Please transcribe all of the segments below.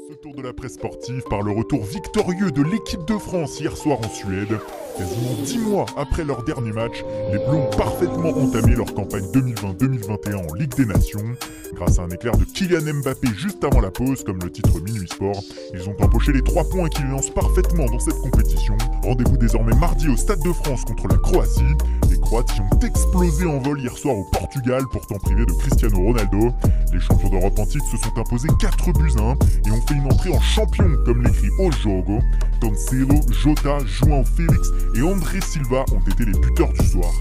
Ce tour de la presse sportive par le retour victorieux de l'équipe de France hier soir en Suède. Quasiment 10 mois après leur dernier match, les Bleus ont parfaitement entamé leur campagne 2020-2021 en Ligue des Nations. Grâce à un éclair de Kylian Mbappé juste avant la pause, comme le titre Minuit Sport, ils ont empoché les 3 points qui les lancent parfaitement dans cette compétition. Rendez-vous désormais mardi au Stade de France contre la Croatie. Les Croates qui ont explosé en vol hier soir au Portugal, pourtant privés de Cristiano Ronaldo. Les champions d'Europe en titre se sont imposés 4 buts à 1 et ont fait une entrée en champion, comme l'écrit au Jogo. Cancelo, Jota, João Félix et André Silva ont été les buteurs du soir.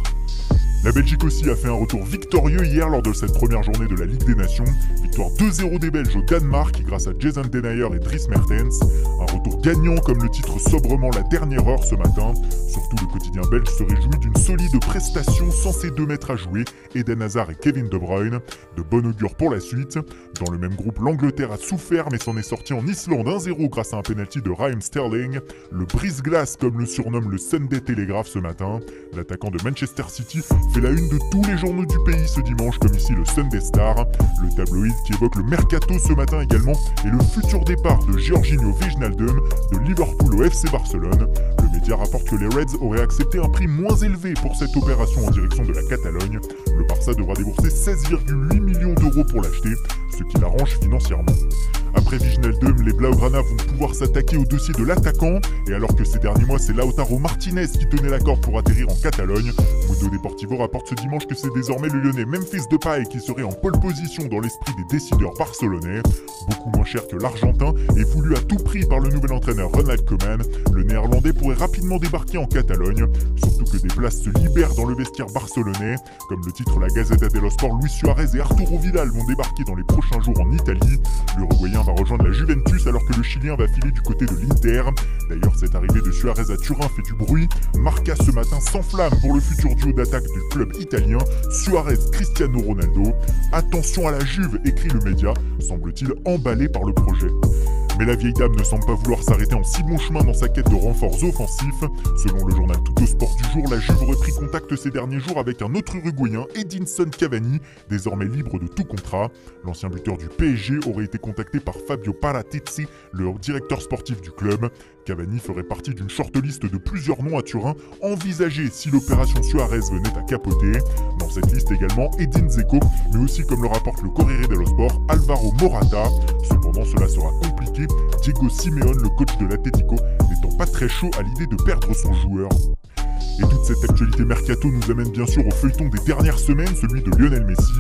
La Belgique aussi a fait un retour victorieux hier lors de cette première journée de la Ligue des Nations. Victoire 2-0 des Belges au Danemark grâce à Jason Denayer et Dries Mertens. Un retour gagnant comme le titre sobrement la dernière heure ce matin. Surtout le quotidien belge se réjouit d'une solide prestation sans ses 2 mètres à jouer, Eden Hazard et Kevin De Bruyne. De bon augure pour la suite. Dans le même groupe, l'Angleterre a souffert mais s'en est sorti en Islande 1-0 grâce à un penalty de Raheem Sterling. Le brise-glace comme le surnomme le Sunday Telegraph ce matin. L'attaquant de Manchester City fait la une de tous les journaux du pays ce dimanche, comme ici le Sunday Star. Le tabloïd qui évoque le mercato ce matin également et le futur départ de Georginio Wijnaldum de Liverpool au FC Barcelone. Le média rapporte que les Reds auraient accepté un prix moins élevé pour cette opération en direction de la Catalogne. Le Barça devra débourser 16,8 millions d'euros pour l'acheter, ce qui l'arrange financièrement. Après Wijnaldum, les Blaugrana vont pouvoir s'attaquer au dossier de l'attaquant, et alors que ces derniers mois c'est Lautaro Martinez qui tenait la corde pour atterrir en Catalogne, Mundo Deportivo rapporte ce dimanche que c'est désormais le Lyonnais Memphis Depay qui serait en pole position dans l'esprit des décideurs barcelonais. Beaucoup moins cher que l'Argentin et voulu à tout prix par le nouvel entraîneur Ronald Koeman, le Néerlandais pourrait rapidement débarquer en Catalogne, surtout que des places se libèrent dans le vestiaire barcelonais. Comme le titre la Gazzetta dello Sport, Luis Suarez et Arturo Vidal vont débarquer dans les prochains jours en Italie. L'Uruguayen va rejoindre la Juventus alors que le Chilien va filer du côté de l'Inter. D'ailleurs, cette arrivée de Suarez à Turin fait du bruit. Marca ce matin s'enflamme pour le futur duo d'attaque du club italien, Suarez-Cristiano Ronaldo. Attention à la Juve, écrit le média, semble-t-il emballé par le projet. Mais la vieille dame ne semble pas vouloir s'arrêter en si bon chemin dans sa quête de renforts offensifs. Selon le journal Tutto Sport du jour, la Juve aurait pris contact ces derniers jours avec un autre Uruguayen, Edinson Cavani, désormais libre de tout contrat. L'ancien buteur du PSG aurait été contacté par Fabio Paratici, le directeur sportif du club. Cavani ferait partie d'une shortlist de plusieurs noms à Turin, envisagés si l'opération Suarez venait à capoter. Dans cette liste également Edin Dzeko, mais aussi comme le rapporte le Corriere dello Sport, Alvaro Morata. Cependant, cela sera compliqué, Diego Simeone, le coach de l'Atlético, n'étant pas très chaud à l'idée de perdre son joueur. Et toute cette actualité mercato nous amène bien sûr au feuilleton des dernières semaines, celui de Lionel Messi.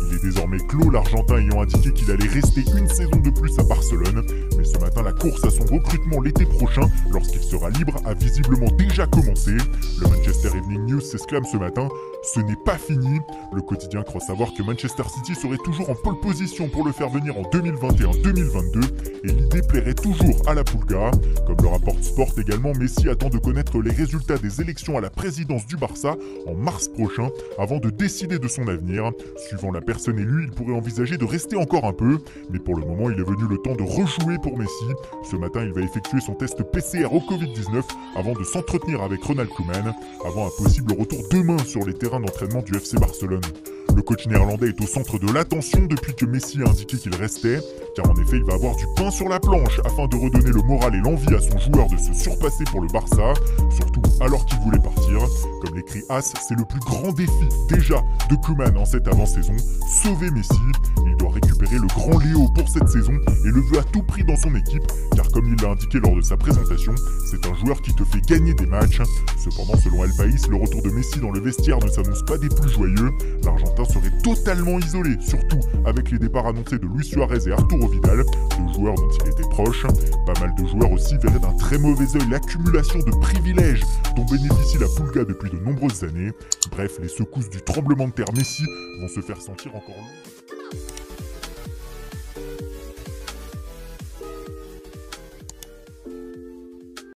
Il est désormais clos, l'Argentin ayant indiqué qu'il allait rester une saison de plus à Barcelone. Mais ce matin, la course à son recrutement l'été prochain, lorsqu'il sera libre, a visiblement déjà commencé. Le Manchester Evening News s'exclame ce matin « Ce n'est pas fini ». Le quotidien croit savoir que Manchester City serait toujours en pole position pour le faire venir en 2021-2022 et l'idée plairait toujours à la Pulga. Comme le rapporte Sport également, Messi attend de connaître les résultats des élections à la présidence du Barça en mars prochain avant de décider de son avenir. Suivant la personne élue, il pourrait envisager de rester encore un peu, mais pour le moment il est venu le temps de rejouer pour Messi. Ce matin il va effectuer son test PCR au Covid-19 avant de s'entretenir avec Ronald Koeman, avant un possible retour demain sur les terrains d'entraînement du FC Barcelone. Le coach néerlandais est au centre de l'attention depuis que Messi a indiqué qu'il restait, car en effet il va avoir du pain sur la planche afin de redonner le moral et l'envie à son joueur de se surpasser pour le Barça, surtout alors qu'il voulait partir. Comme l'écrit As, c'est le plus grand défi déjà de Koeman en cette avant-saison, sauver Messi. Il doit récupérer le grand Léo pour cette saison et le veut à tout prix dans son équipe, car comme il l'a indiqué lors de sa présentation, c'est un joueur qui te fait gagner des matchs. Cependant, selon El País, le retour de Messi dans le vestiaire ne s'annonce pas des plus joyeux. L'Argentin serait totalement isolé, surtout avec les départs annoncés de Luis Suarez et Arturo Vidal, deux joueurs dont il était proche. Pas mal de joueurs aussi verraient d'un très mauvais œil l'accumulation de privilèges dont bénéficie la Pulga depuis de nombreuses années. Bref, les secousses du tremblement de terre Messi vont se faire sentir encore longtemps.